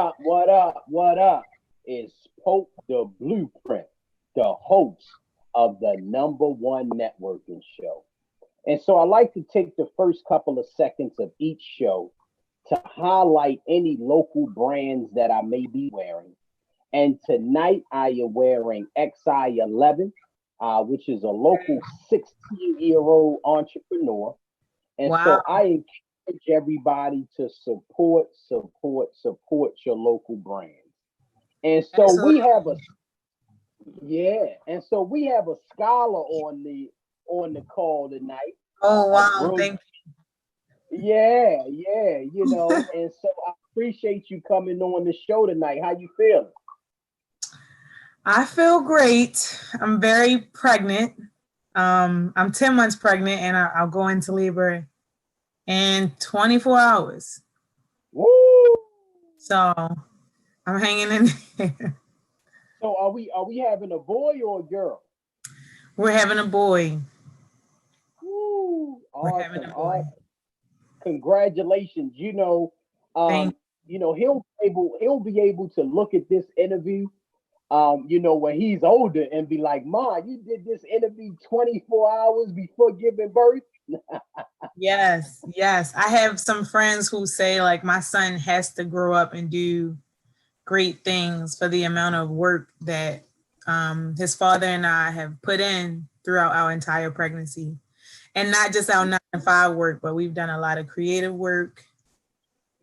What up? What up? It's Pope the Blueprint, the host of the number one networking show. And so I like to take the first couple of seconds of each show to highlight any local brands that I may be wearing. And tonight I am wearing XI11, which is a local 16-year-old entrepreneur. And Wow. so I encourage everybody to support your local brands. And so we Absolutely. have a yeah, and so we have a scholar on the call tonight. Oh, A wow. brilliant, Thank yeah, you. and so I appreciate you coming on the show tonight. How you feeling? I feel great. I'm very pregnant. I'm 10 months pregnant and I'll go into labor in 24 hours. Woo! So I'm hanging in there. So are we having a boy or a girl? We're having a boy. Woo! We're having Awesome, a boy. awesome. Congratulations. Thank He'll be able to look at this interview, when he's older and be like, Ma, you did this interview 24 hours before giving birth. Yes, yes. I have some friends who say like my son has to grow up and do great things for the amount of work that his father and I have put in throughout our entire pregnancy. And not just our 9 to 5 work, but we've done a lot of creative work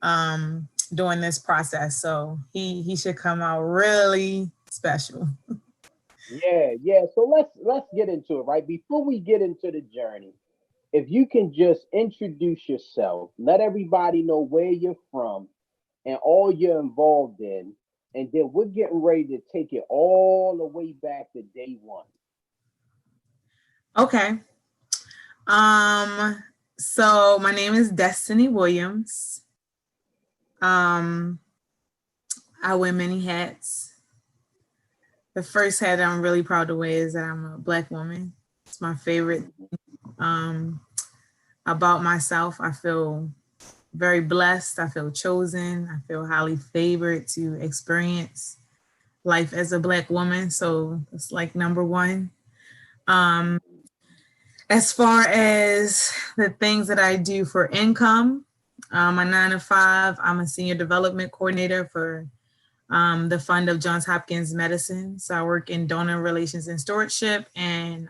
during this process. So he should come out really special. Yeah, yeah. So let's get into it, right? Before we get into the journey, if you can just introduce yourself, let everybody know where you're from and all you're involved in, and then we're getting ready to take it all the way back to day one. Okay. Um, so my name is Destiny Williams. Um, I wear many hats. The first hat I'm really proud to wear is that I'm a Black woman. It's my favorite um, about myself. I feel very blessed. I feel chosen. I feel highly favored to experience life as a Black woman. So it's like number one. Um, as far as the things that I do for income, my 9 to 5, I'm a senior development coordinator for the fund of Johns Hopkins Medicine. So I work in donor relations and stewardship and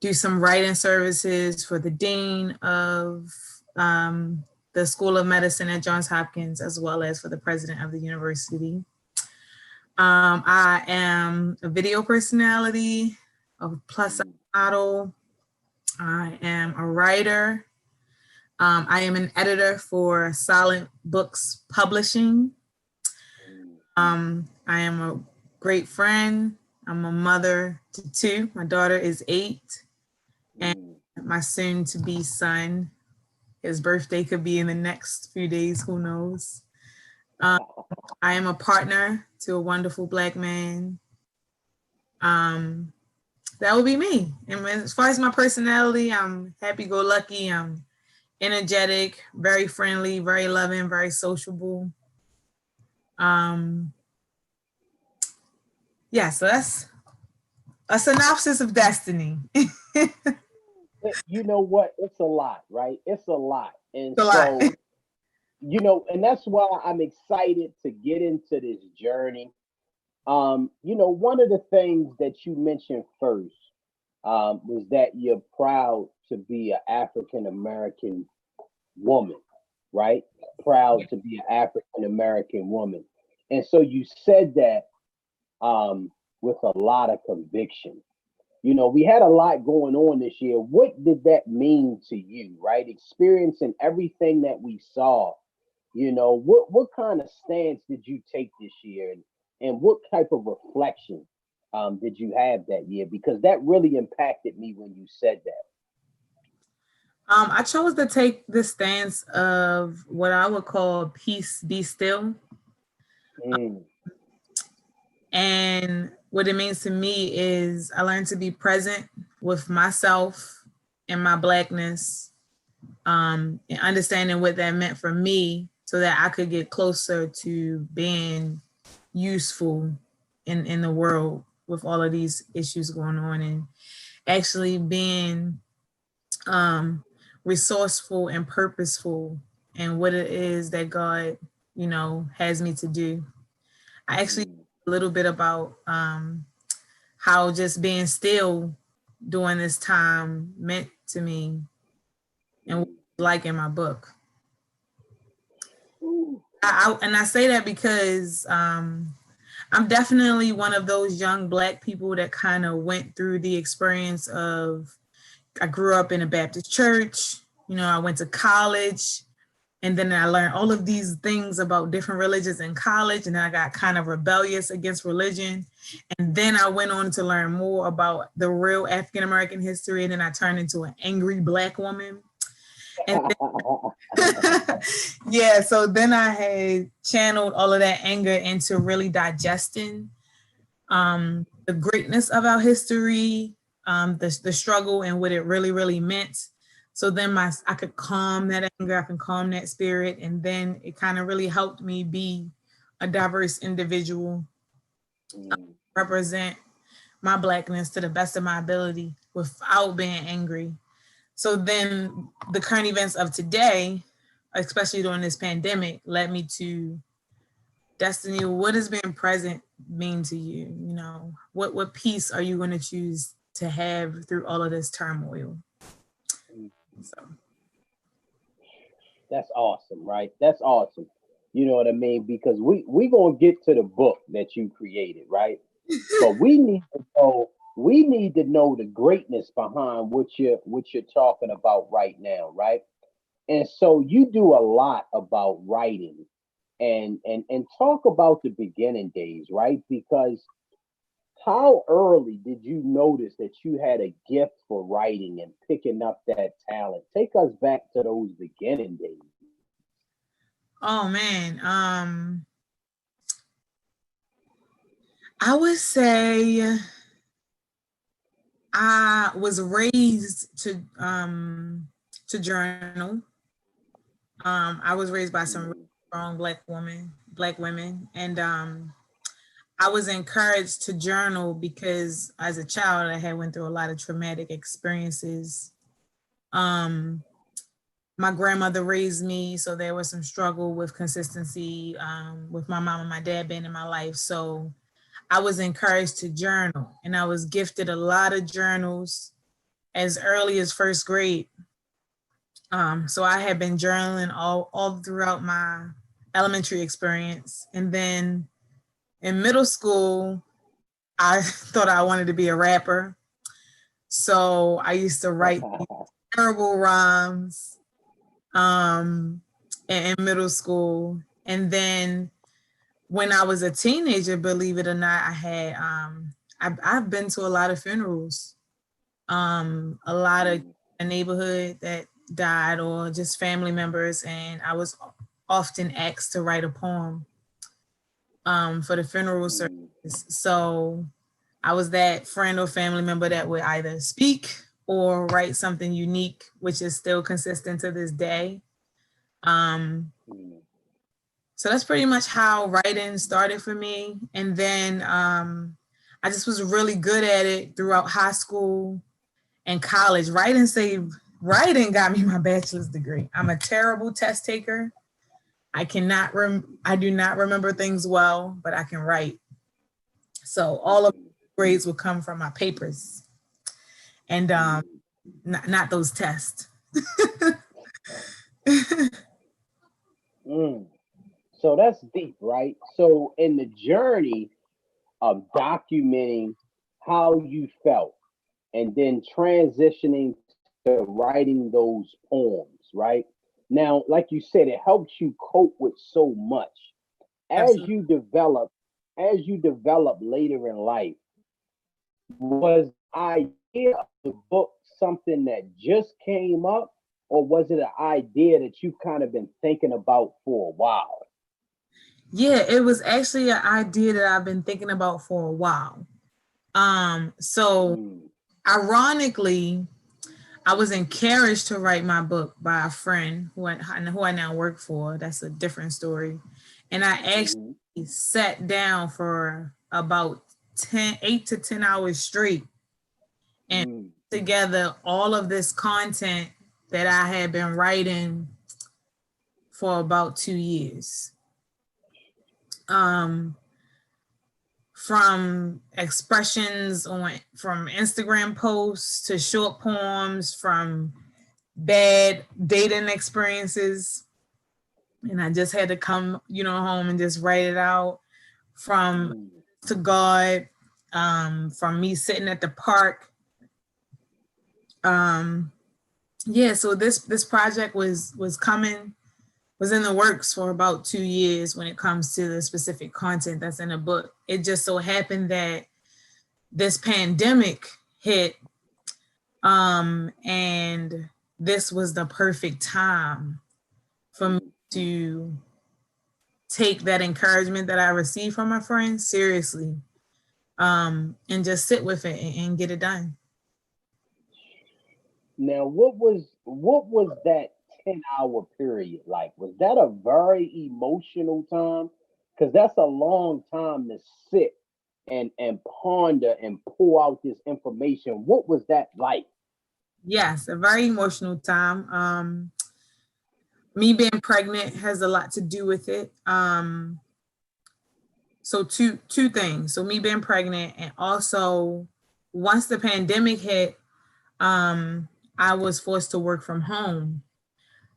do some writing services for the dean of the School of Medicine at Johns Hopkins, as well as for the president of the university. I am a video personality, a plus size model. I am a writer. I am an editor for Silent Books Publishing. I am a great friend. I'm a mother to two. My daughter is 8, and my soon to be son, his birthday could be in the next few days, who knows. I am a partner to a wonderful Black man. Um, that would be me. And as far as my personality, I'm happy go lucky. I'm energetic, very friendly, very loving, very sociable. Um, yeah, so that's a synopsis of Destiny. You know what? It's a lot, right? It's a lot. And A lot. so, and that's why I'm excited to get into this journey. One of the things that you mentioned first was that you're proud to be an African American woman, right? Proud to be an African American woman. And so you said that with a lot of conviction. We had a lot going on this year. What did that mean to you, right? Experiencing everything that we saw, what kind of stance did you take this year, and what type of reflection did you have that year? Because that really impacted me when you said that. I chose to take the stance of what I would call peace be still. Mm, And what it means to me is I learned to be present with myself and my Blackness, and understanding what that meant for me so that I could get closer to being useful in the world with all of these issues going on, and actually being resourceful and purposeful in what it is that God, has me to do. I actually a little bit about how just being still during this time meant to me and what it's like in my book. And I say that because I'm definitely one of those young Black people that kind of went through the experience of, I grew up in a Baptist church, I went to college, and then I learned all of these things about different religions in college, and then I got kind of rebellious against religion. And then I went on to learn more about the real African-American history, and then I turned into an angry Black woman. And then, yeah, so then I had channeled all of that anger into really digesting the greatness of our history, the struggle and what it really, really meant. So then I could calm that anger, I can calm that spirit. And then it kind of really helped me be a diverse individual, represent my Blackness to the best of my ability without being angry. So then the current events of today, especially during this pandemic, led me to, Destiny, what does being present mean to you? What peace are you going to choose to have through all of this turmoil? So that's awesome, right? That's awesome. You know what I mean? Because we gonna get to the book that you created, right? But we need to know the greatness behind what you're talking about right now, right? And so you do a lot about writing and talk about the beginning days, right? Because how early did you notice that you had a gift for writing and picking up that talent? Take us back to those beginning days. oh man, I would say I was raised to journal. I was raised by some really strong Black women, and I was encouraged to journal because as a child I had went through a lot of traumatic experiences. My grandmother raised me, so there was some struggle with consistency with my mom and my dad being in my life. So I was encouraged to journal, and I was gifted a lot of journals as early as first grade. So I had been journaling all throughout my elementary experience. And then in middle school, I thought I wanted to be a rapper. So I used to write terrible rhymes in middle school. And then when I was a teenager, believe it or not, I had I've been to a lot of funerals, a lot of a neighborhood that died or just family members, and I was often asked to write a poem for the funeral service. So I was that friend or family member that would either speak or write something unique, which is still consistent to this day. So that's pretty much how writing started for me. And then I just was really good at it throughout high school and college. Writing got me my bachelor's degree. I'm a terrible test taker. I do not remember things well, but I can write. So all of the grades would come from my papers and not those tests. So that's deep, right? So in the journey of documenting how you felt and then transitioning to writing those poems, right? Now, like you said, it helps you cope with so much. As Absolutely. you develop later in life, was the idea of the book something that just came up, or was it an idea that you've kind of been thinking about for a while? Yeah, it was actually an idea that I've been thinking about for a while. So Mm, ironically, I was encouraged to write my book by a friend who I now work for. That's a different story. And I actually sat down for about 8 to 10 hours straight and together all of this content that I had been writing for about 2 years. From expressions from Instagram posts to short poems, from bad dating experiences. And I just had to come, home and just write it out, from to God, from me sitting at the park. So this project was in the works for about 2 years when it comes to the specific content that's in the book. It just so happened that this pandemic hit, and this was the perfect time for me to take that encouragement that I received from my friends seriously, and just sit with it and get it done. Now, what was that 10-hour period like? Was that a very emotional time? Because that's a long time to sit and ponder and pull out this information. What was that like? Yes, a very emotional time. Me being pregnant has a lot to do with it. So two things. So me being pregnant, and also once the pandemic hit, I was forced to work from home.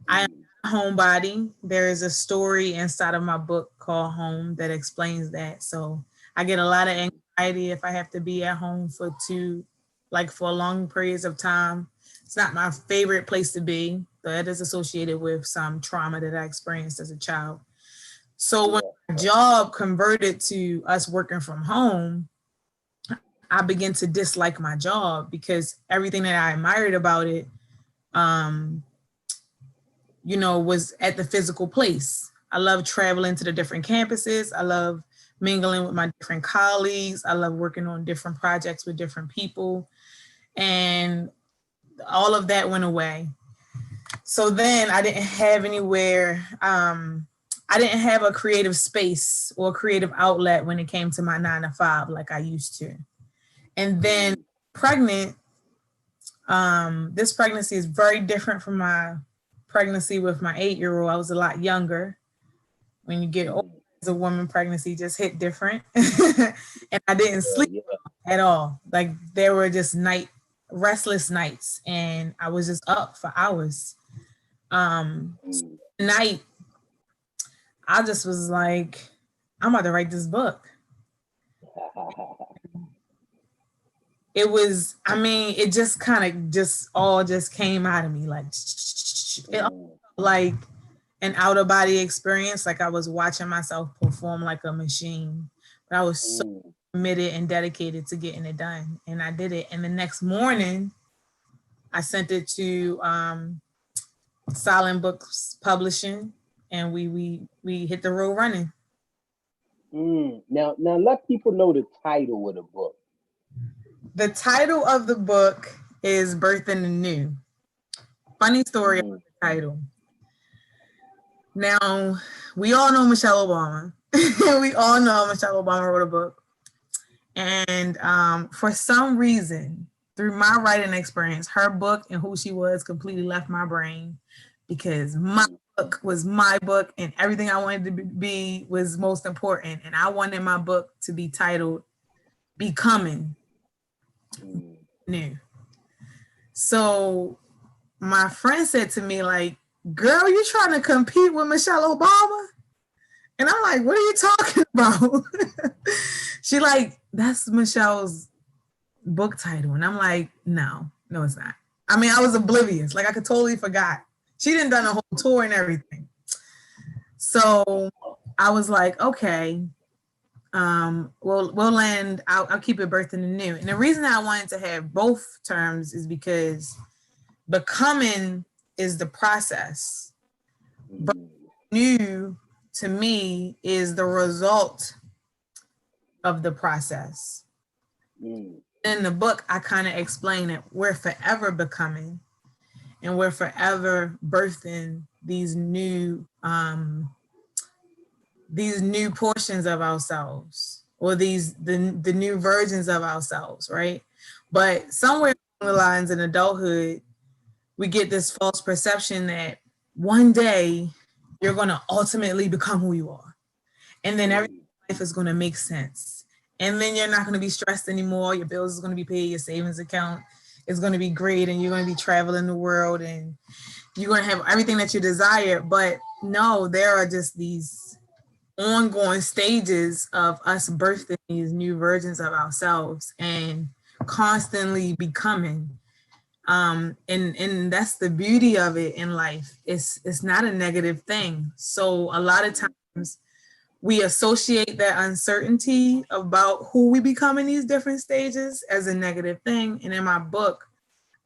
I am a homebody. There is a story inside of my book called Home that explains that. So I get a lot of anxiety if I have to be at home for long periods of time. It's not my favorite place to be, but it is associated with some trauma that I experienced as a child. So when my job converted to us working from home, I began to dislike my job because everything that I admired about it, was at the physical place. I love traveling to the different campuses. I love mingling with my different colleagues. I love working on different projects with different people. And all of that went away. So then I didn't have anywhere, I didn't have a creative space or creative outlet when it came to my 9 to 5 like I used to. And then pregnant, this pregnancy is very different from my pregnancy with my 8-year-old. I was a lot younger. When you get older as a woman, pregnancy just hit different. And I didn't sleep at all. Like there were just restless nights, and I was just up for hours. Night, I just was like, I'm about to write this book. It was, it just kind of all came out of me like an out of body experience. Like I was watching myself perform like a machine, but I was so committed and dedicated to getting it done. And I did it. And the next morning I sent it to Silent Books Publishing, and we hit the road running. Now let people know the title of the book. The title of the book is Birthing the New. Funny story about the title. Now, we all know Michelle Obama. We all know Michelle Obama wrote a book. And for some reason, through my writing experience, her book and who she was completely left my brain, because my book was my book and everything I wanted to be was most important. And I wanted my book to be titled Becoming New. So my friend said to me, like, girl, you trying to compete with Michelle Obama? And I'm like, what are you talking about? She like, that's Michelle's book title. And I'm like, no, it's not. I was oblivious. Like I could totally forgot. She done a whole tour and everything. So I was like, okay, we'll land. I'll keep it Birthing the New. And the reason I wanted to have both terms is because becoming is the process, but new to me is the result of the process. In the book, I kind of explain that we're forever becoming, and we're forever birthing these new portions of ourselves, or the new versions of ourselves, right? But somewhere along the lines in adulthood, we get this false perception that one day you're going to ultimately become who you are, and then everything in life is going to make sense, and then you're not going to be stressed anymore. Your bills is going to be paid, your savings account is going to be great, and you're going to be traveling the world, and you're going to have everything that you desire. But no, there are just these ongoing stages of us birthing these new versions of ourselves and constantly becoming. And that's the beauty of it in life. It's not a negative thing. So a lot of times we associate that uncertainty about who we become in these different stages as a negative thing. And in my book,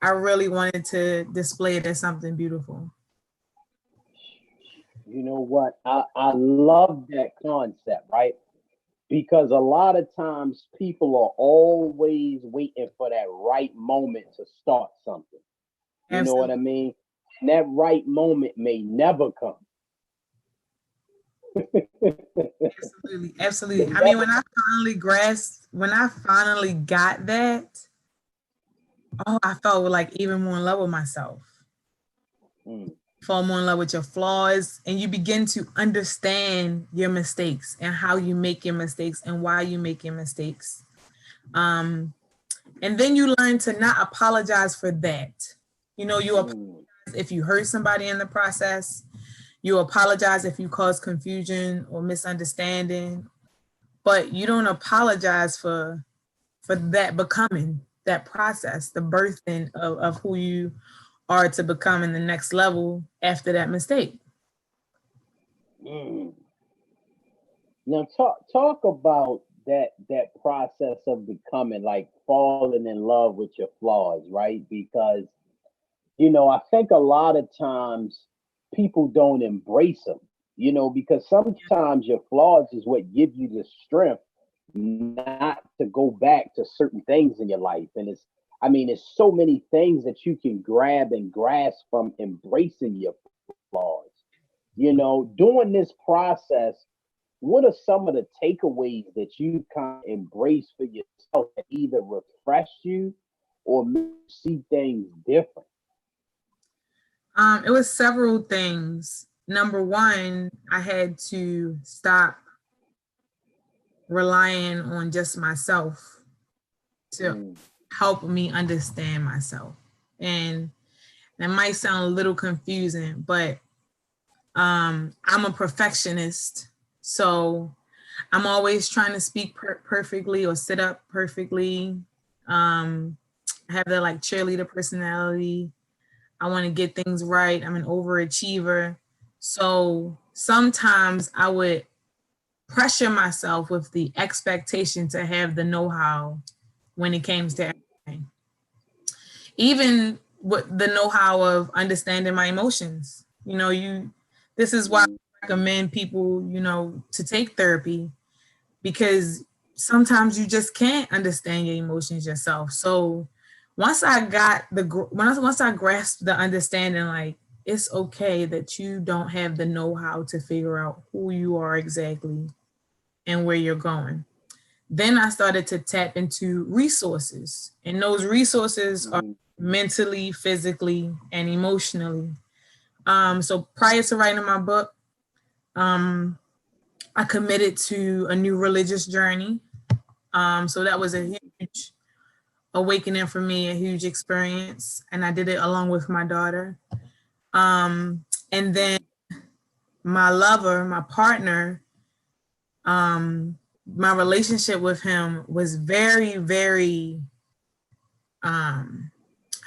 I really wanted to display it as something beautiful. You know what? I love that concept, right? Because a lot of times people are always waiting for that right moment to start something. You know what I Absolutely. mean? And that right moment may never come. Absolutely. Absolutely. May I mean, never. when I finally got that, oh, I felt like even more in love with myself. Mm, Fall more in love with your flaws, and you begin to understand your mistakes and how you make your mistakes and why you make your mistakes. Um, and then you learn to not apologize for that. You know, you apologize mm, if you hurt somebody in the process. You apologize if you cause confusion or misunderstanding, but you don't apologize for that becoming, that process, the birthing of who you are to become in the next level after that mistake. mm. Now talk about that process of becoming, like falling in love with your flaws, right? Because I think a lot of times people don't embrace them, because sometimes your flaws is what give you the strength not to go back to certain things in your life. And I mean, it's so many things that you can grab and grasp from embracing your flaws. Doing this process, what are some of the takeaways that you kind of embrace for yourself that either refresh you or make you see things different? It was several things. Number one, I had to stop relying on just myself to Mm, help me understand myself. And that might sound a little confusing, but I'm a perfectionist. So I'm always trying to speak perfectly or sit up perfectly. Um, I have that like cheerleader personality. I want to get things right. I'm an overachiever. So sometimes I would pressure myself with the expectation to have the know-how when it came to everything. Even with the know-how of understanding my emotions. This is why mm, I recommend people, to take therapy, because sometimes you just can't understand your emotions yourself. So once I got once I grasped the understanding, like it's okay that you don't have the know-how to figure out who you are exactly and where you're going. Then I started to tap into resources, and those resources are mm, mentally, physically, and emotionally. So prior to writing my book, um, I committed to a new religious journey. So that was a huge awakening for me, a huge experience, and I did it along with my daughter. And then my lover, my partner, my relationship with him was very, very, I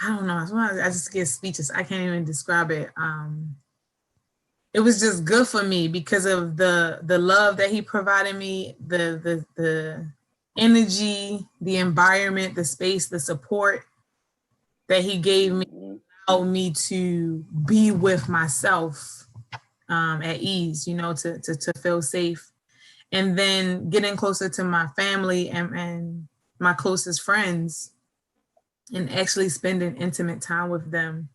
don't know. I just get speechless. I can't even describe it. It was just good for me because of the love that he provided me, the energy, the environment, the space, the support that he gave me, mm, allowed me to be with myself at ease, to feel safe. And then getting closer to my family and my closest friends and actually spending intimate time with them.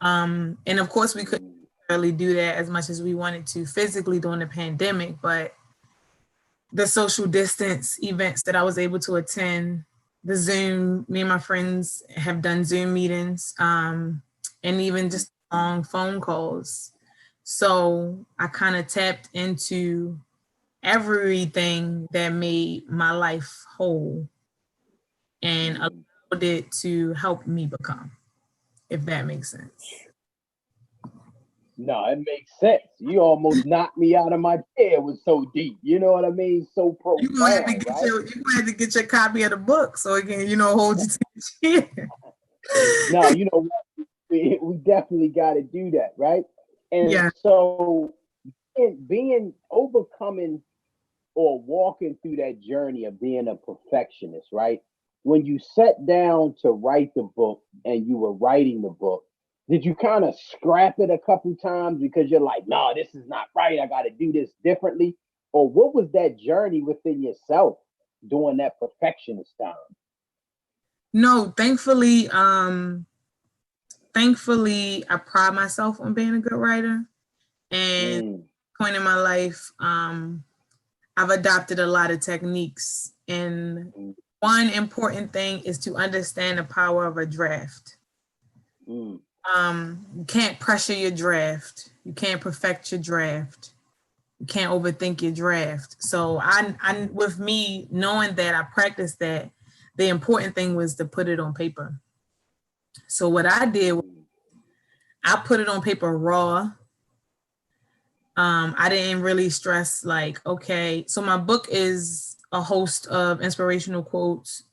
And of course, we couldn't really do that as much as we wanted to physically during the pandemic, but the social distance events that I was able to attend, the Zoom, me and my friends have done Zoom meetings, and even just long phone calls. So I kind of tapped into everything that made my life whole and allowed it to help me become, if that makes sense. No, it makes sense. You almost knocked me out of my chair. It was so deep. You know what I mean? So You gonna have to profound, get right? your copy of the book so it can, hold you to the chair. No, you know what? We definitely got to do that, right? And Yeah. so, being overcoming or walking through that journey of being a perfectionist, right? When you sat down to write the book and you were writing the book, did you kind of scrap it a couple times because you're like, no, this is not right. I got to do this differently? Or what was that journey within yourself during that perfectionist time? No, thankfully, I pride myself on being a good writer. And point in my life, I've adopted a lot of techniques. And one important thing is to understand the power of a draft. You can't pressure your draft. You can't perfect your draft. You can't overthink your draft. So I with me knowing that, I practiced that. The important thing was to put it on paper. So what I did, I put it on paper raw. I didn't really stress like, okay, so my book is a host of inspirational quotes,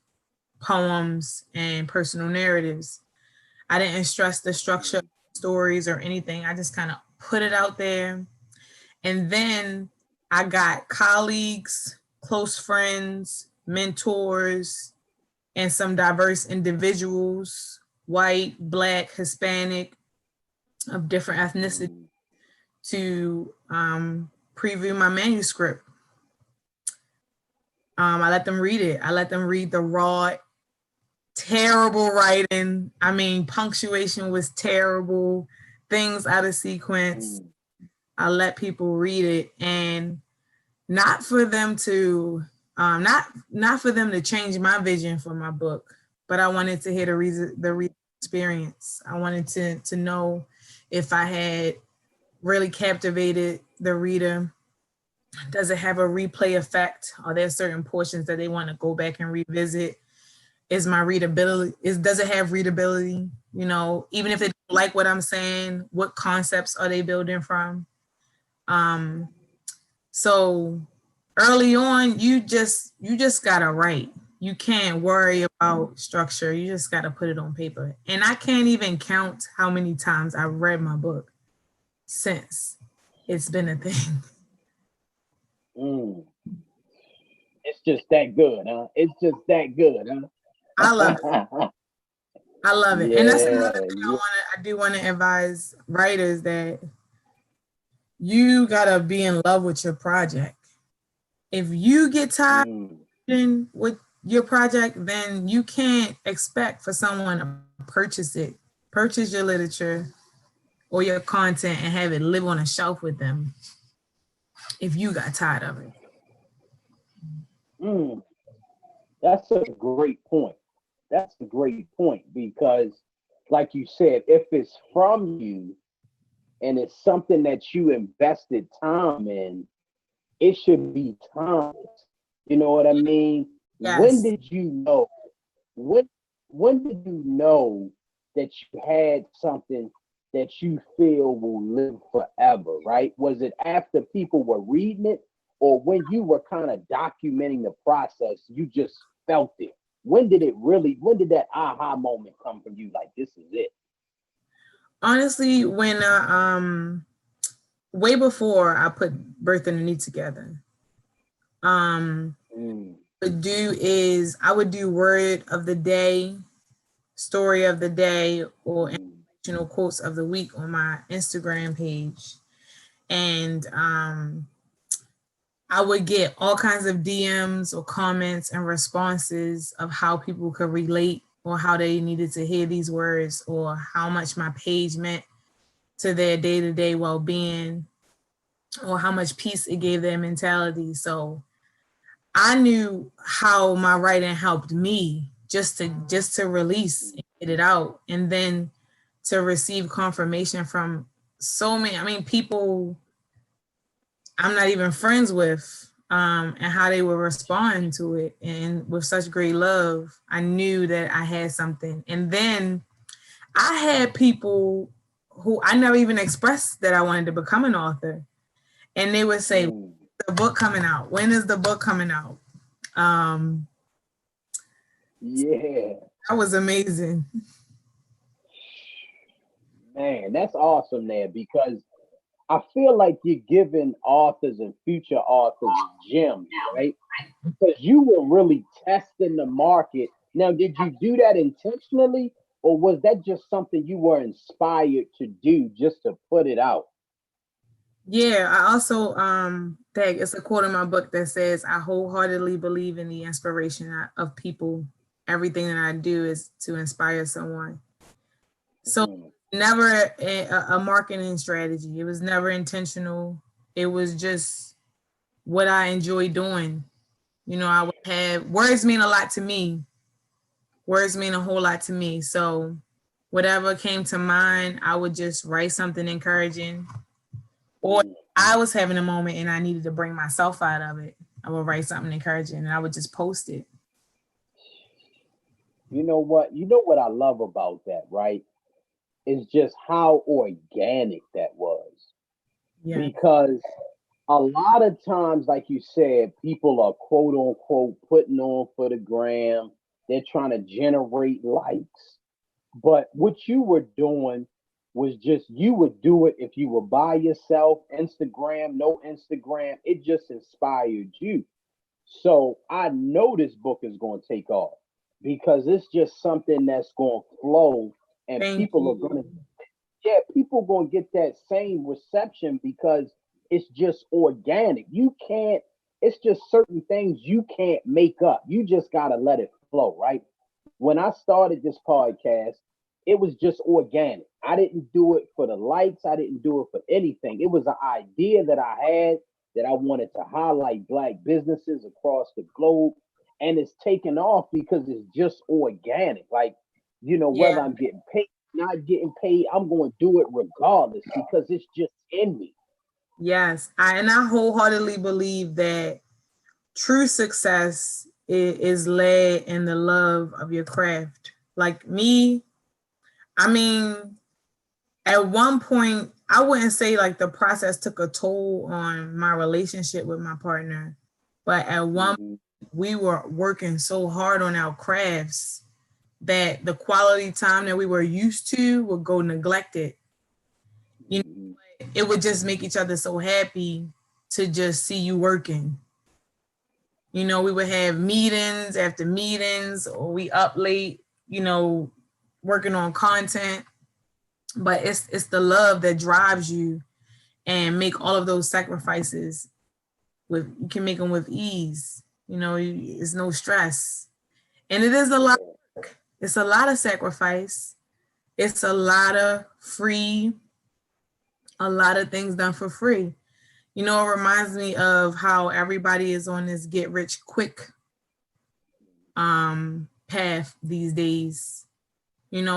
poems, and personal narratives. I didn't stress the structure of stories or anything. I just kind of put it out there. And then I got colleagues, close friends, mentors, and some diverse individuals, white, Black, Hispanic, of different ethnicities, to preview my manuscript. I let them read it. I let them read the raw, terrible writing. I mean, punctuation was terrible, things out of sequence. I let people read it, and not for them to not for them to change my vision for my book, but I wanted to hear the experience. I wanted to know if I had really captivated the reader. Does it have a replay effect? Are there certain portions that they want to go back and revisit? Is my readability, does it have readability? Even if they don't like what I'm saying, what concepts are they building from? So early on, you just gotta write. You can't worry about structure. You just gotta put it on paper. And I can't even count how many times I've read my book since it's been a thing. It's just that good, huh? It's just that good, huh? I love it. I love it. And that's another thing I do want to advise writers, that you gotta be in love with your project. If you get tired with your project, then you can't expect for someone to purchase it, purchase your literature or your content and have it live on a shelf with them if you got tired of it. That's a great point. That's a great point, because like you said, if it's from you and it's something that you invested time in, it should be timeless. You know what I mean? Yes. When did you know? When did you know that you had something that you feel will live forever, right? Was it after people were reading it, or when you were kind of documenting the process, you just felt it? When did that aha moment come from you? Like, this is it? Honestly, when way before I put Birth and the Need together, I would do word of the day, story of the day, or inspirational quotes of the week on my Instagram page. And I would get all kinds of DMs or comments and responses of how people could relate or how they needed to hear these words, or how much my page meant to their day-to-day well-being, or how much peace it gave their mentality. So I knew how my writing helped me just to release and get it out, and then to receive confirmation from so many, I mean, people I'm not even friends with, and how they would respond to it, and with such great love. I knew that I had something. And then I had people who I never even expressed that I wanted to become an author, and they would say, "The book coming out? When is the book coming out?" Yeah. That was amazing. Man, that's awesome there, because I feel like you're giving authors and future authors gems, right? Because you were really testing the market. Now, did you do that intentionally, or was that just something you were inspired to do just to put it out? Yeah, I also it's a quote in my book that says, "I wholeheartedly believe in the inspiration of people. Everything that I do is to inspire someone." So Mhm. never a marketing strategy. It was never intentional. It was just what I enjoy doing. You know, I would have words mean a lot to me. Words mean a whole lot to me. So whatever came to mind, I would just write something encouraging. Or I was having a moment and I needed to bring myself out of it, I would write something encouraging and I would just post it. You know what? You know what I love about that, right? Is just how organic that was. Yeah. Because a lot of times, like you said, people are quote unquote putting on for the gram. They're trying to generate likes. But what you were doing was just, you would do it if you were by yourself, Instagram, no Instagram. It just inspired you. So I know this book is going to take off, because it's just something that's going to flow, and Thank people are going to, you. yeah, people going to get that same reception, because it's just organic. You can't, it's just certain things you can't make up. You just got to let it flow, right? When I started this podcast, it was just organic. I didn't do it for the likes, I didn't do it for anything. It was an idea that I had, that I wanted to highlight Black businesses across the globe. And it's taken off because it's just organic. Like, Yeah. whether I'm getting paid, not getting paid, I'm going to do it regardless, because it's just in me. Yes. I wholeheartedly believe that true success is led in the love of your craft. Like me, I mean, at one point, I wouldn't say like the process took a toll on my relationship with my partner, but at one Mm-hmm. we were working so hard on our crafts that the quality time that we were used to would go neglected. You Mm-hmm. know, it would just make each other so happy to just see you working. You know, we would have meetings after meetings, or we up late, working on content. But it's the love that drives you, and make all of those sacrifices with, you can make them with ease. It's no stress. And it is a lot. It's a lot of sacrifice. It's a lot of a lot of things done for free. It reminds me of how everybody is on this get rich quick path these days.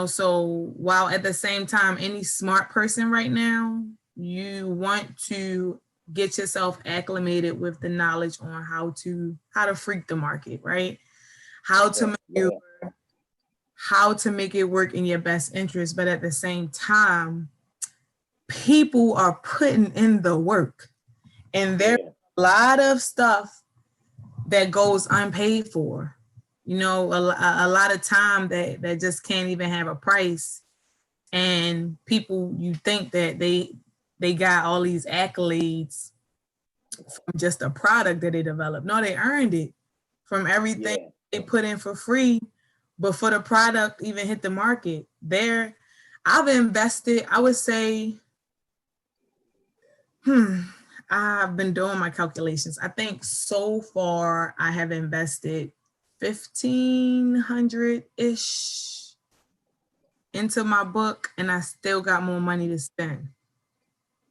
So while at the same time, any smart person right now, you want to get yourself acclimated with the knowledge on how to freak the market, right? How to Yeah, make it, yeah, how to make it work in your best interest, but at the same time, people are putting in the work, and there's yeah. a lot of stuff that goes unpaid for. A lot of time that just can't even have a price, and people, you think that they got all these accolades from just a product that they developed. No, they earned it from everything Yeah. they put in for free. Before the product even hit the market, I've invested, I would say, I've been doing my calculations. I think so far I have invested 1,500-ish into my book, and I still got more money to spend.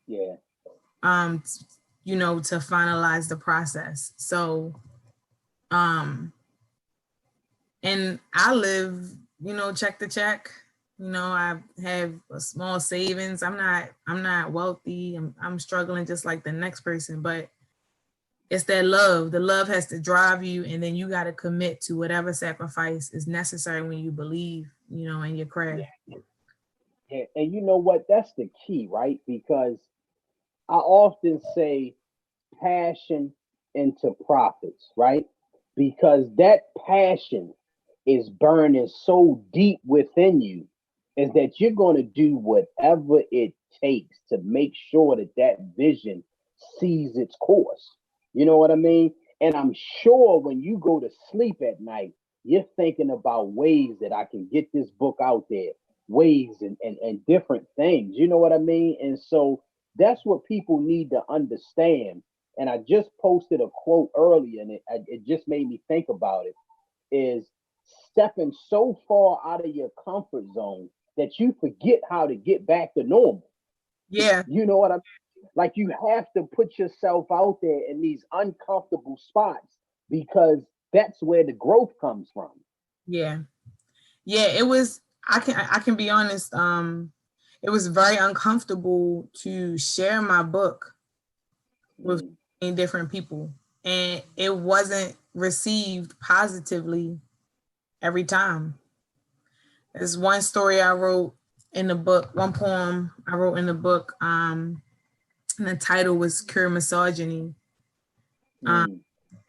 Yeah. You know, to finalize the process. So, and I live, you know, check to check. You know, I have a small savings. I'm not wealthy. I'm struggling just like the next person, but it's that love. The love has to drive you, and then you got to commit to whatever sacrifice is necessary when you believe, you know, in your craft. Yeah. And you know what? That's the key, right? Because I often say passion into profits, right? Because that passion is burning so deep within you is that you're going to do whatever it takes to make sure that that vision sees its course. You know what I mean? And I'm sure when you go to sleep at night, you're thinking about ways that I can get this book out there, ways and different things. You know what I mean? And so that's what people need to understand. And I just posted a quote earlier, and it just made me think about it. Is stepping so far out of your comfort zone that you forget how to get back to normal. Yeah, You know what I mean? Like you have to put yourself out there in these uncomfortable spots because that's where the growth comes from. yeah, yeah. It was. I can be honest. It was very uncomfortable to share my book with Mm, different people, and it wasn't received positively every time. There's one story I wrote in the book, one poem I wrote in the book, and the title was Cure Misogyny. Um, mm,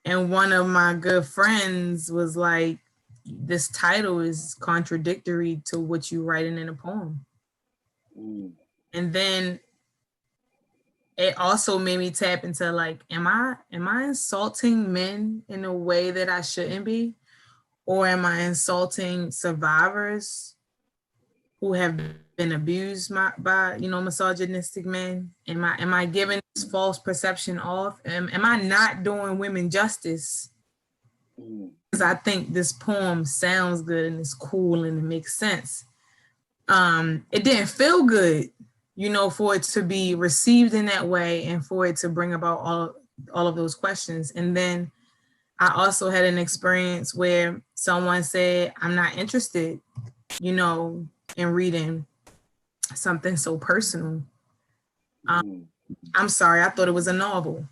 and one of my good friends was like, this title is contradictory to what you writing in a poem. mm, And then it also made me tap into like, am I insulting men in a way that I shouldn't be? Or am I insulting survivors who have been abused by you know, misogynistic men? Am I giving this false perception off? Am I not doing women justice? mm. Because I think this poem sounds good and it's cool and it makes sense. It didn't feel good, you know, for it to be received in that way and for it to bring about all of those questions. And then I also had an experience where someone said, I'm not interested, you know, in reading something so personal. Mm. I'm sorry, I thought it was a novel.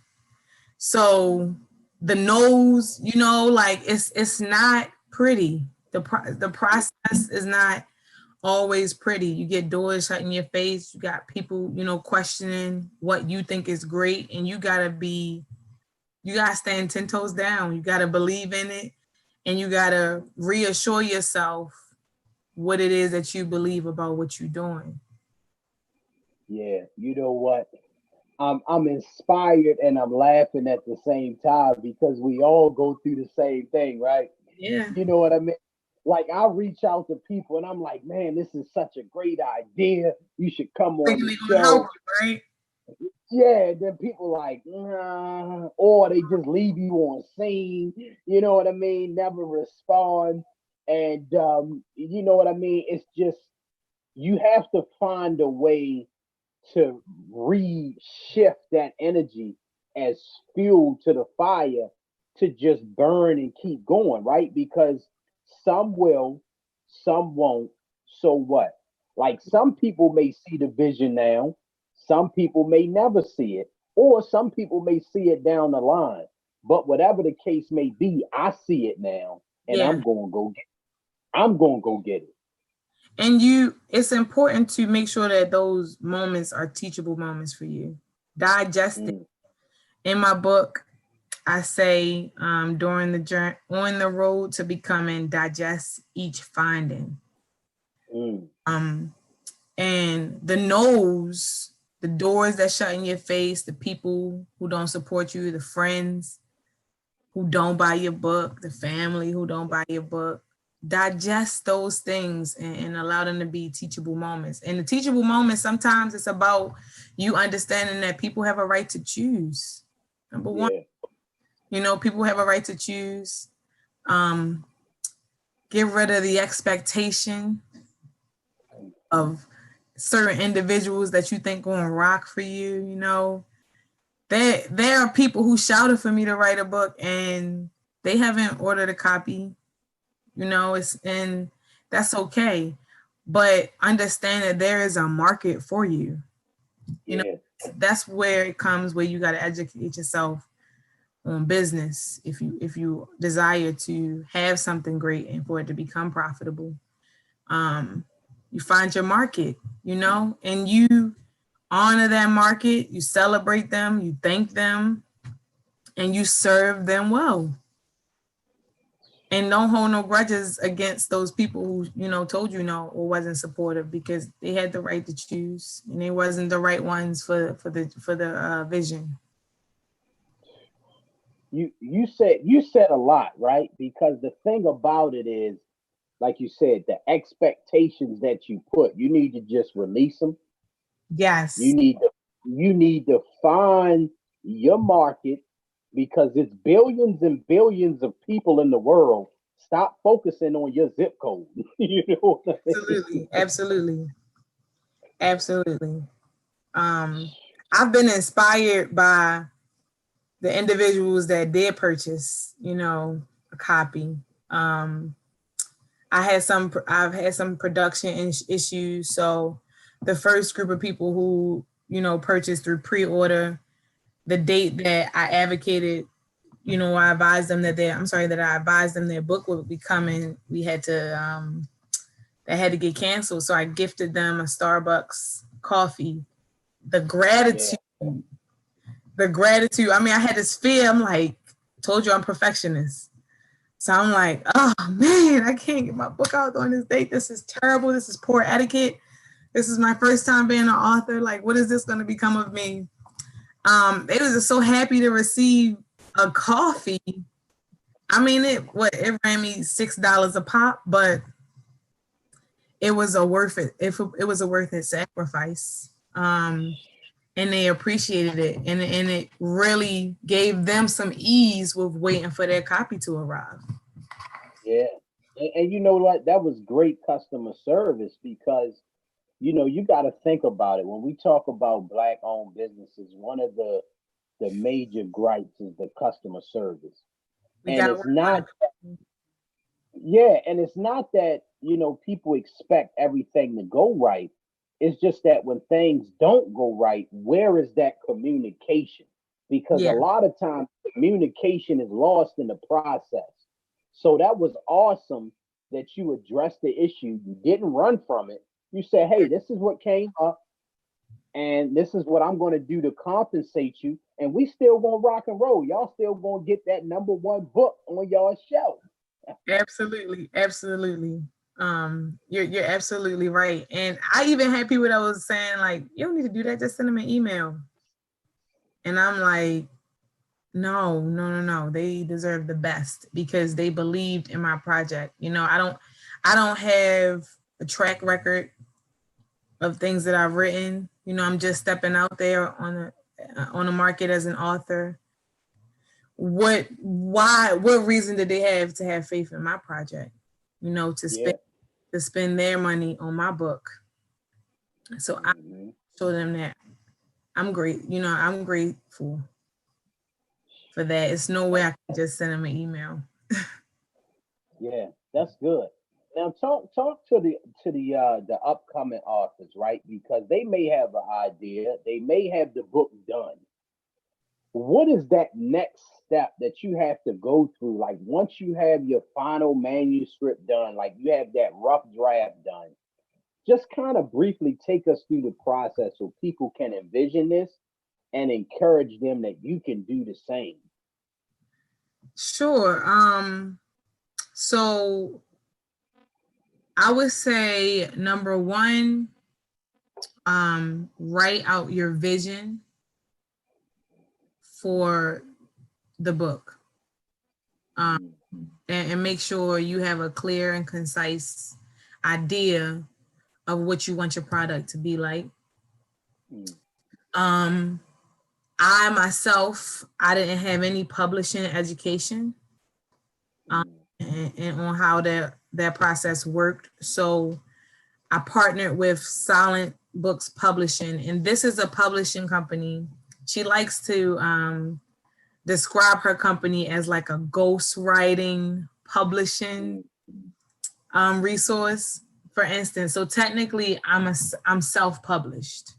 So the nose, you know, like it's not pretty. The process is not always pretty. You get doors shut in your face. You got people, you know, questioning what you think is great, and you gotta stand 10 toes down. You gotta believe in it, and you gotta reassure yourself what it is that you believe about what you're doing. Yeah, you know what? I'm inspired and I'm laughing at the same time because we all go through the same thing, right? Yeah. You know what I mean? Like I reach out to people and I'm like, man, this is such a great idea. You should come on Thinking the they're gonna help show. you, right? Yeah, and then people like, nah, or they just leave you on scene. You know what I mean? Never respond. And you know what I mean? It's just you have to find a way to reshift that energy as fuel to the fire to just burn and keep going, right? Because some will, some won't. So what? Like some people may see the vision now, some people may never see it, or some people may see it down the line. But whatever the case may be, I see it now, and Yeah. I'm gonna go get it. And it's important to make sure that those moments are teachable moments for you. Digest it. Mm, In my book, I say during the journey on the road to becoming, digest each finding. mm, Um, and the no's, the doors that shut in your face, the people who don't support you, the friends who don't buy your book, the family who don't buy your book. Digest those things and allow them to be teachable moments. And the teachable moments, sometimes it's about you understanding that people have a right to choose. Number one, yeah. you know, people have a right to choose. Get rid of the expectation of certain individuals that you think going to rock for you. You know, there are people who shouted for me to write a book and they haven't ordered a copy. You know, and that's okay. But understand that there is a market for you. You know, that's where it comes, where you got to educate yourself on business if you desire to have something great and for it to become profitable. You find your market, you know, and you honor that market, you celebrate them, you thank them, and you serve them well. And don't hold no grudges against those people who, you know, told you no or wasn't supportive, because they had the right to choose and they wasn't the right ones for the vision. You said a lot, right? Because the thing about it is, like you said, the expectations that you put, you need to just release them. Yes. You need to find your market, because it's billions and billions of people in the world. Stop focusing on your zip code. You know what I mean? Absolutely. I've been inspired by the individuals that did purchase, you know, a copy. I've had some production issues. So the first group of people who, you know, purchased through pre-order, the date that I advocated, you know, I advised them that their book would be coming. We had to, that had to get canceled. So I gifted them a Starbucks coffee. The gratitude. I mean, I had this fear. I'm like, told you I'm perfectionist. So I'm like, oh man, I can't get my book out on this date. This is terrible. This is poor etiquette. This is my first time being an author. Like, what is this going to become of me? They was just so happy to receive a coffee. I mean, it ran me $6 a pop, but it was a worth it. It was a worth it sacrifice. And they appreciated it, and it really gave them some ease with waiting for their copy to arrive. Yeah, and you know what? That was great customer service, because you know, you got to think about it. When we talk about Black-owned businesses, one of the major gripes is the customer service, and it's not. Yeah, and it's not that, you know, people expect everything to go right. It's just that when things don't go right, where is that communication? Because a lot of times communication is lost in the process. So that was awesome that you addressed the issue. You didn't run from it. You said, hey, this is what came up, and this is what I'm going to do to compensate you. And we still going to rock and roll. Y'all still going to get that #1 book on y'all shelf. Absolutely. You're absolutely right. And I even had people that was saying, like, you don't need to do that, just send them an email. And I'm like, no. They deserve the best because they believed in my project. You know, I don't have a track record of things that I've written. You know, I'm just stepping out there on the market as an author. What reason did they have to have faith in my project? You know, to spend their money on my book. So I show them that I'm great. You know, I'm grateful for that. It's no way I can just send them an email. Yeah, that's good. Now talk to the upcoming authors, right? Because they may have an idea, they may have the book done. What is that next step that you have to go through? Like, once you have your final manuscript done, like you have that rough draft done, just kind of briefly take us through the process so people can envision this and encourage them that you can do the same. Sure. So I would say #1, write out your vision for the book. And make sure you have a clear and concise idea of what you want your product to be like. I myself, I didn't have any publishing education. and on how that process worked. So I partnered with Silent Books Publishing, and this is a publishing company. She likes to describe her company as like a ghostwriting publishing resource, for instance. So technically, I'm self-published.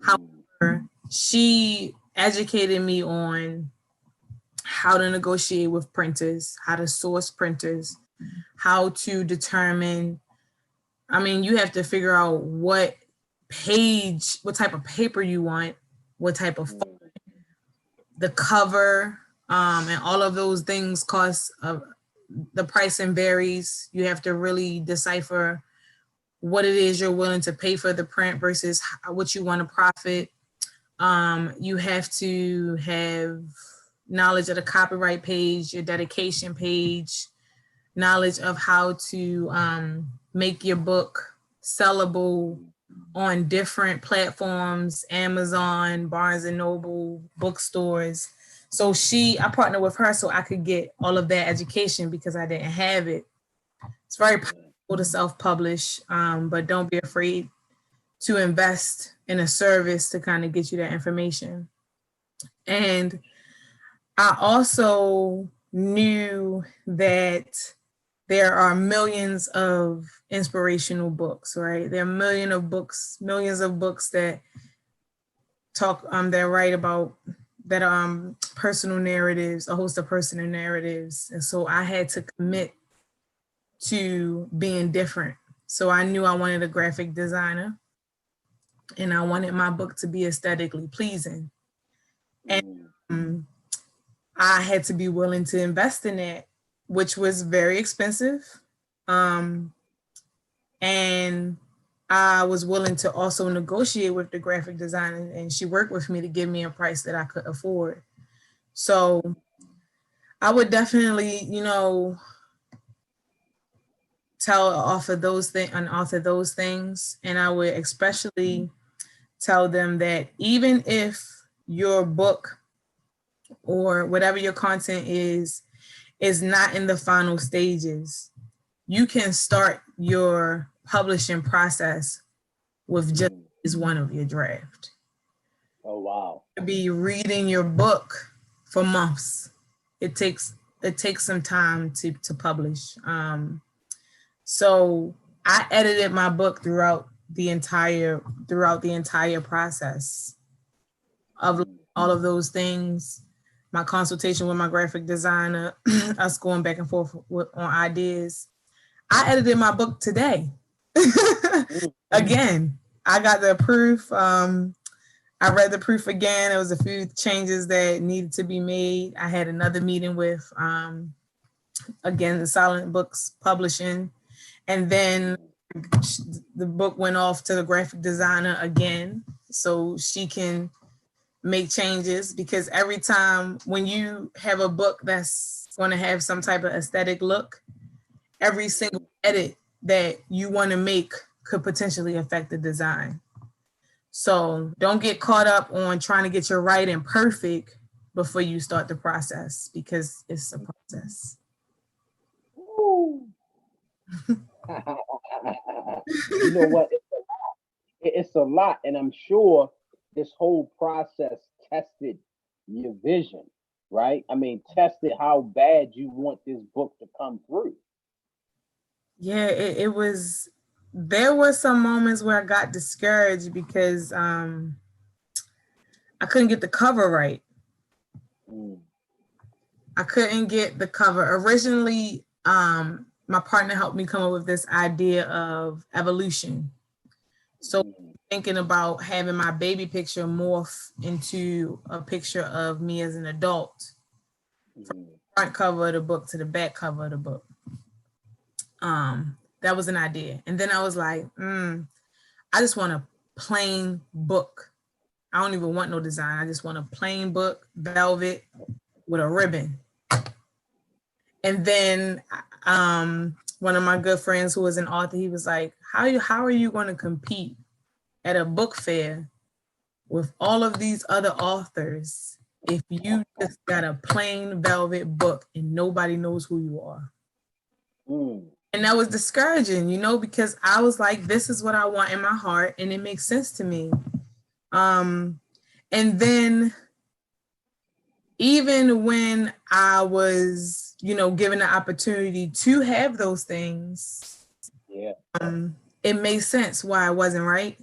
However, she educated me on how to negotiate with printers, how to source printers, how to determine. I mean, you have to figure out what type of paper you want, what type of font, the cover, and all of those things cost. The pricing varies. You have to really decipher what it is you're willing to pay for the print versus what you want to profit. You have to have knowledge of the copyright page, your dedication page, knowledge of how to make your book sellable on different platforms, Amazon, Barnes and Noble, bookstores. So I partnered with her so I could get all of that education because I didn't have it. It's very powerful to self-publish, but don't be afraid to invest in a service to kind of get you that information. And I also knew that there are millions of inspirational books, right? There are millions of books that talk, that write about, that personal narratives, a host of personal narratives. And so I had to commit to being different. So I knew I wanted a graphic designer and I wanted my book to be aesthetically pleasing. And I had to be willing to invest in that, which was very expensive. And I was willing to also negotiate with the graphic designer, and she worked with me to give me a price that I could afford. So I would definitely, tell an author those things. And I would especially tell them that even if your book or whatever your content is not in the final stages, you can start your publishing process with just one of your draft. Oh, wow. Be reading your book for months. It takes some time to publish. So I edited my book throughout the entire process of all of those things. My consultation with my graphic designer, us going back and forth on ideas. I edited my book today. Again, I got the proof. I read the proof again. There was a few changes that needed to be made. I had another meeting with, again, the Silent Books Publishing. And then the book went off to the graphic designer again, so she can make changes, because every time when you have a book that's going to have some type of aesthetic look, every single edit that you want to make could potentially affect the design. So don't get caught up on trying to get your writing perfect before you start the process, because it's a process. You know what? It's a lot. And I'm sure this whole process tested your vision, right? I mean, tested how bad you want this book to come through. Yeah, it was, there were some moments where I got discouraged because I couldn't get the cover right. I couldn't get the cover. Originally, my partner helped me come up with this idea of evolution. So thinking about having my baby picture morph into a picture of me as an adult, from the front cover of the book to the back cover of the book. That was an idea. And then I was like, I just want a plain book. I don't even want no design. I just want a plain book, velvet, with a ribbon. And then one of my good friends who was an author, he was like, how are you going to compete at a book fair with all of these other authors if you just got a plain velvet book and nobody knows who you are? And that was discouraging, because I was like, this is what I want in my heart, and it makes sense to me. And then even when I was, given the opportunity to have those things, it made sense why I wasn't right.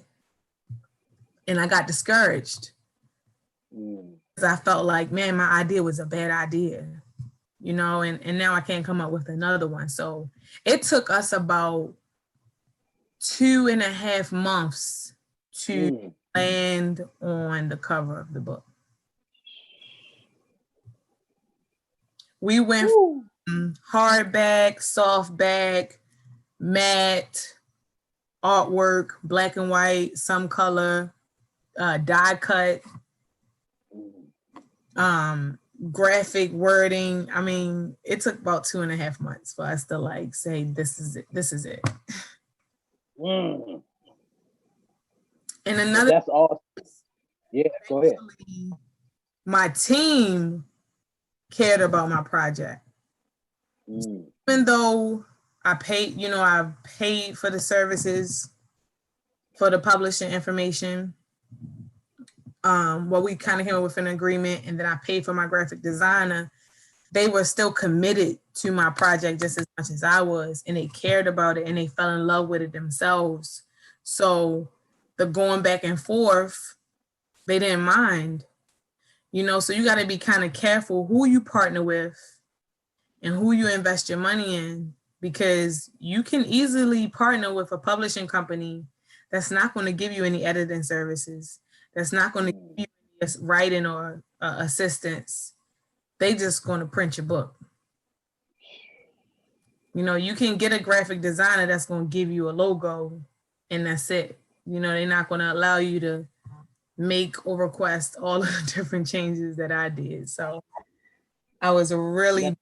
And I got discouraged. Because I felt like, man, my idea was a bad idea, and now I can't come up with another one. So it took us about 2.5 months to land on the cover of the book. We went from hardback, softback, matte, artwork, black and white, some color, die cut, graphic wording. I mean, it took about 2.5 months for us to say, this is it. This is it. And another, that's awesome. Yeah, go ahead. My team cared about my project. Even though I paid, I paid for the services, for the publishing information. We kind of came up with an agreement, and then I paid for my graphic designer. They were still committed to my project just as much as I was, and they cared about it, and they fell in love with it themselves. So the going back and forth, they didn't mind, so you got to be kind of careful who you partner with and who you invest your money in, because you can easily partner with a publishing company that's not going to give you any editing services, that's not going to give you any writing or assistance. They just going to print your book. You can get a graphic designer that's going to give you a logo, and that's it. They're not going to allow you to make or request all of the different changes that I did. So I was really...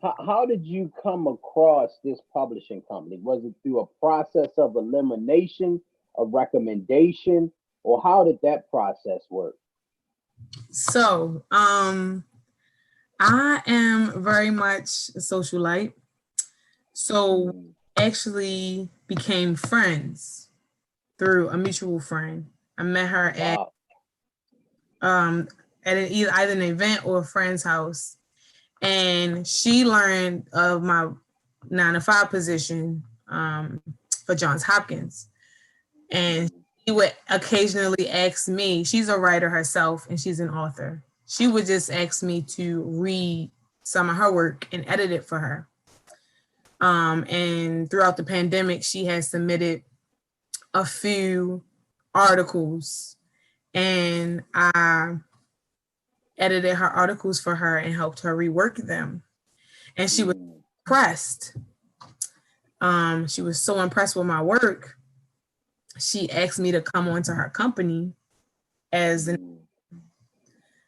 How did you come across this publishing company? Was it through a process of elimination, a recommendation, or how did that process work? So, I am very much a socialite. So actually became friends through a mutual friend. I met her at either an event or a friend's house. And she learned of my 9-to-5 position for Johns Hopkins. And she would occasionally ask me, she's a writer herself and she's an author. She would just ask me to read some of her work and edit it for her. And throughout the pandemic, she has submitted a few articles, and I edited her articles for her and helped her rework them. And she was impressed. She was so impressed with my work. She asked me to come onto her company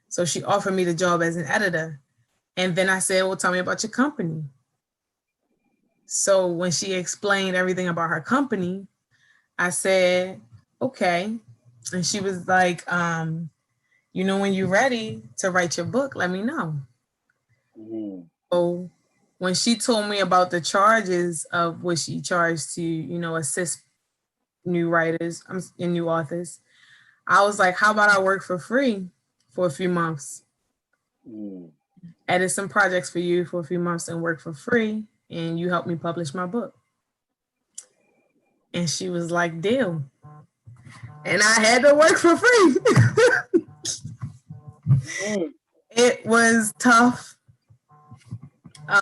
so she offered me the job as an editor. And then I said, well, tell me about your company. So when she explained everything about her company, I said, okay. And she was like, when you're ready to write your book, let me know. So when she told me about the charges of what she charged to, assist new writers and new authors, I was like, how about I work for free for a few months? Edit some projects for you for a few months and work for free, and you help me publish my book. And she was like, deal. And I had to work for free. It was tough.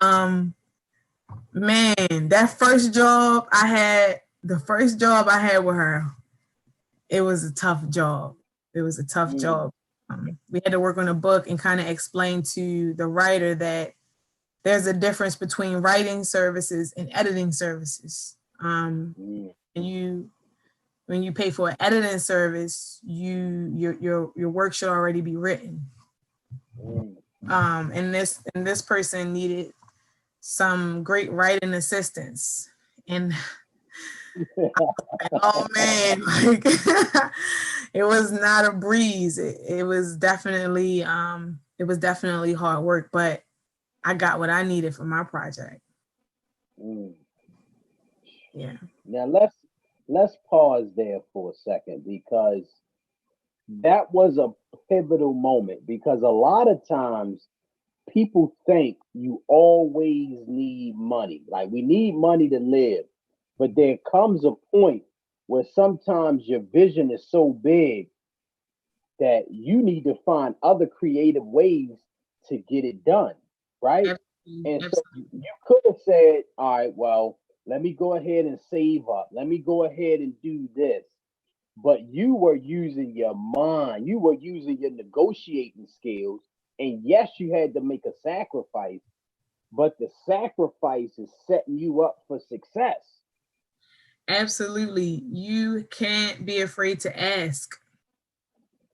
Man, that first job I had with her, it was a tough job. It was a tough job. We had to work on a book and kind of explain to the writer that there's a difference between writing services and editing services. And when you pay for an editing service, your work should already be written. And this person needed some great writing assistance. And oh man, it was not a breeze. It was definitely hard work, but I got what I needed for my project. Mm. Yeah. Now let's pause there for a second because that was a pivotal moment because a lot of times people think you always need money. Like we need money to live. But there comes a point where sometimes your vision is so big that you need to find other creative ways to get it done, right? Absolutely. And so Absolutely. you could have said, all right, well, let me go ahead and save up. Let me go ahead and do this. But you were using your mind, you were using your negotiating skills. And yes, you had to make a sacrifice, but the sacrifice is setting you up for success. Absolutely. You can't be afraid to ask.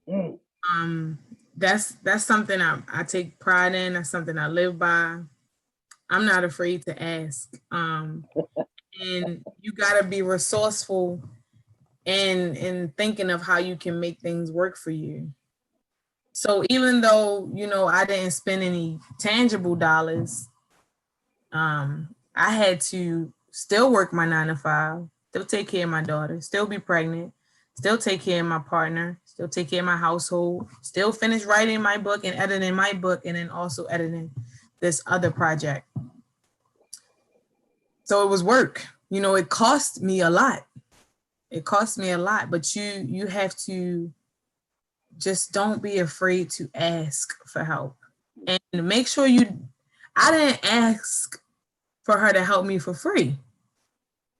Mm, Um, that's something I take pride in. That's something I live by. I'm not afraid to ask. And you gotta be resourceful in thinking of how you can make things work for you. So even though, I didn't spend any tangible dollars, I had to still work my 9 to 5, still take care of my daughter, still be pregnant, still take care of my partner, still take care of my household, still finish writing my book and editing my book, and then also editing this other project. So it was work. It cost me a lot. It cost me a lot, but you have to just don't be afraid to ask for help. And make sure I didn't ask for her to help me for free.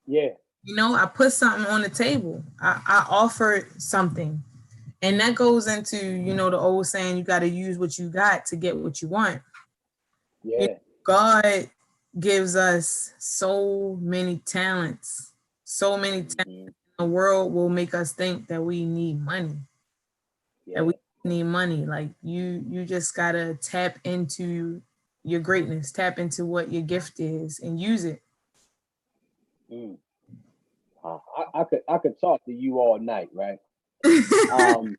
yeah. I put something on the table. I offered something. And that goes into, the old saying, you got to use what you got to get what you want. Yeah. God gives us so many talents. So many talents. Mhm. The world will make us think that we need money. That we Yeah. need money. Like you just gotta tap into your greatness, tap into what your gift is and use it. Mm. I could talk to you all night, right? Um,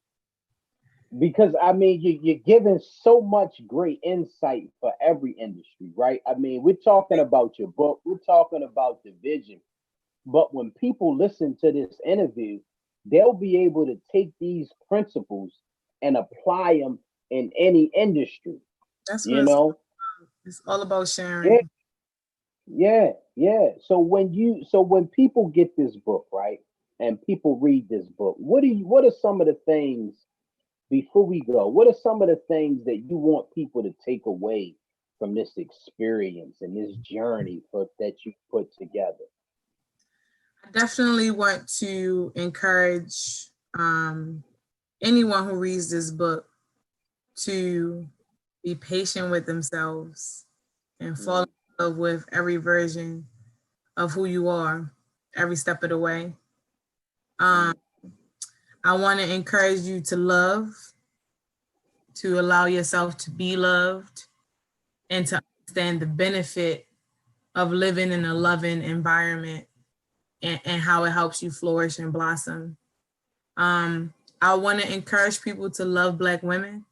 because I mean you're giving so much great insight for every industry, right? I mean, we're talking about your book, we're talking about the vision, but when people listen to this interview, they'll be able to take these principles and apply them in any industry, That's what you know? it's all about Yeah, sharing. yeah. So when people get this book, right, and people read this book, what are some of the things before we go? What are some of the things that you want people to take away from this experience and this journey that you put together? I definitely want to encourage anyone who reads this book to be patient with themselves and fall Mm, in love with every version of who you are every step of the way. Um, mm, I want to encourage you to love, to allow yourself to be loved, and to understand the benefit of living in a loving environment and how it helps you flourish and blossom. Um, I want to encourage people to love Black women.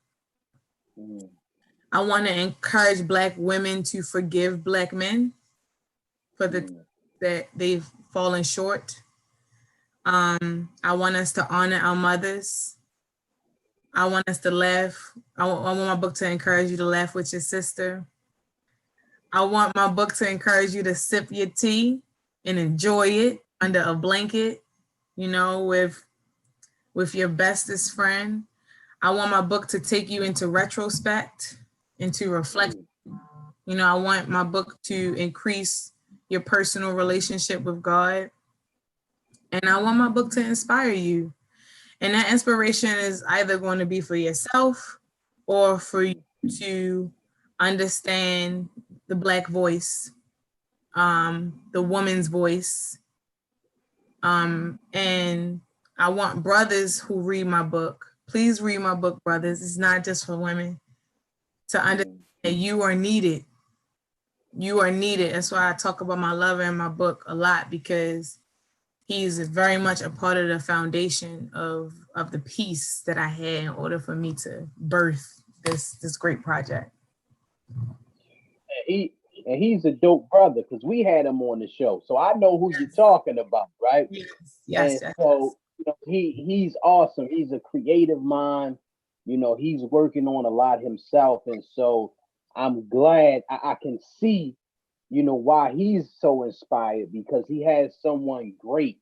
mm, I want to encourage Black women to forgive Black men for the mm, that they've fallen short. I want us to honor our mothers. I want us to laugh. I want my book to encourage you to laugh with your sister. I want my book to encourage you to sip your tea and enjoy it under a blanket, with your bestest friend. I want my book to take you into retrospect, into reflection. mm. I want my book to increase your personal relationship with God. And I want my book to inspire you. And that inspiration is either going to be for yourself or for you to understand the Black voice, the woman's voice. And I want brothers who read my book. Please read my book, brothers. It's not just for women. To understand Mm. that you are needed. You are needed. That's why I talk about my lover in my book a lot, because he's very much a part of the foundation of the peace that I had in order for me to birth this great project. he and he's a dope brother because we had him on the show, so I know who you're Yes, talking about, right? yes, yes, And yes, yes. so he's awesome. He's a creative mind. He's working on a lot himself, and so I'm glad I can see why he's so inspired because he has someone great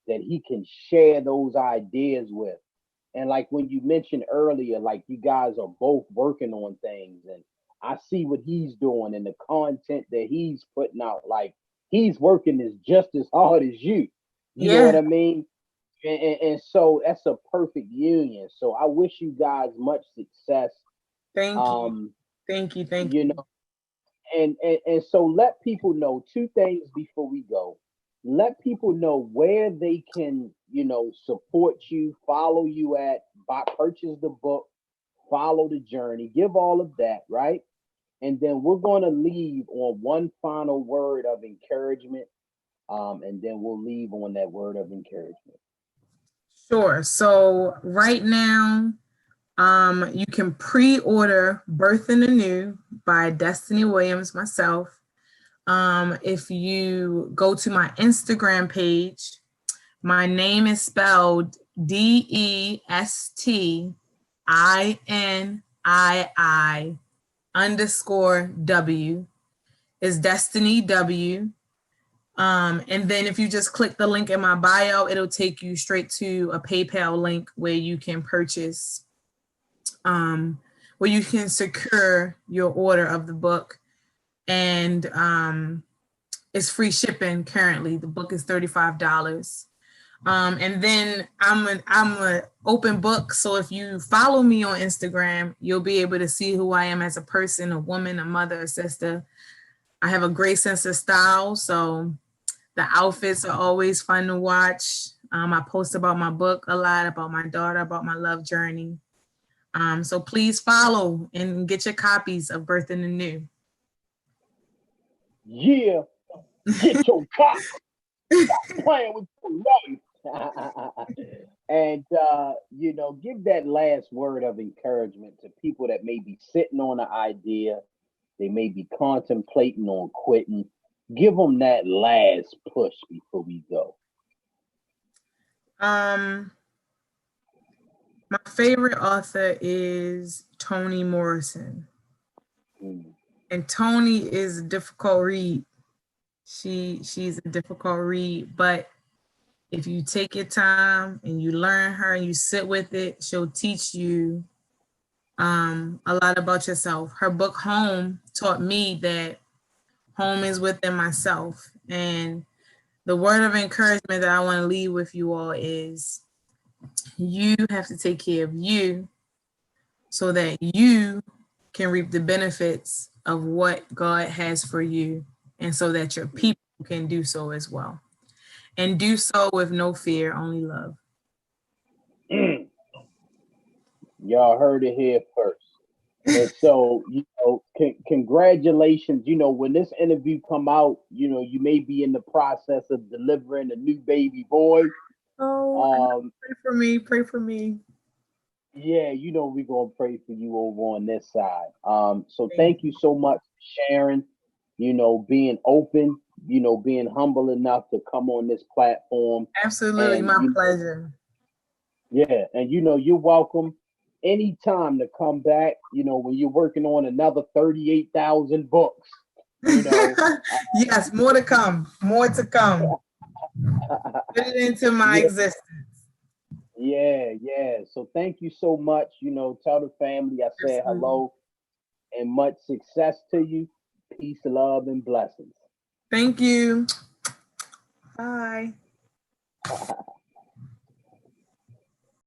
that he can share those ideas with. And like when you mentioned earlier, like you guys are both working on things, and I see what he's doing and the content that he's putting out. Like he's working is just as hard as you. You know what Yeah, I mean? And so that's a perfect union. So I wish you guys much success. thank you, Um, thank you, thank you you. know, and so let people know two things before we go. Let people know where they can, support you, follow you at, purchase the book, follow the journey, give all of that, right? And then we're going to leave on one final word of encouragement, and then we'll leave on that word of encouragement. Sure. So right now, you can pre-order Birth in the New by Destiny Williams, myself. If you go to my Instagram page, my name is spelled DESTINII_W. Is Destiny W. And then if you just click the link in my bio, it'll take you straight to a PayPal link where you can purchase, where you can secure your order of the book. And it's free shipping currently. The book is $35. And then I'm an open book. So if you follow me on Instagram, you'll be able to see who I am as a person, a woman, a mother, a sister. I have a great sense of style. So the outfits are always fun to watch. I post about my book a lot, about my daughter, about my love journey. So please follow and get your copies of Birth in the New. Yeah, get your cock. Stop playing with your life. And give that last word of encouragement to people that may be sitting on an idea, they may be contemplating on quitting. Give them that last push before we go. Um, my favorite author is Toni Morrison. Mm. And Toni is a difficult read. She's a difficult read, but if you take your time and you learn her and you sit with it, she'll teach you a lot about yourself. Her book Home taught me that home is within myself. And the word of encouragement that I want to leave with you all is you have to take care of you so that you can reap the benefits of what God has for you, and so that your people can do so as well. And do so with no fear, only love. Mm. Y'all heard it here first. And so, congratulations. When this interview come out, you may be in the process of delivering a new baby boy. Oh, Um, pray for me, pray for me. yeah, we're gonna pray for you over on this side. So Thank thank you so much for sharing, being open, being humble enough to come on this platform. Absolutely, And my pleasure. yeah, and you're welcome anytime to come back, when you're working on another 38,000 books, you know. Yes, more to come, more to come. Put it into my Yeah, existence. yeah, yeah. So thank you so much. Tell the family I said Absolutely. hello and much success to you. Peace, love, and blessings. Thank you. Bye.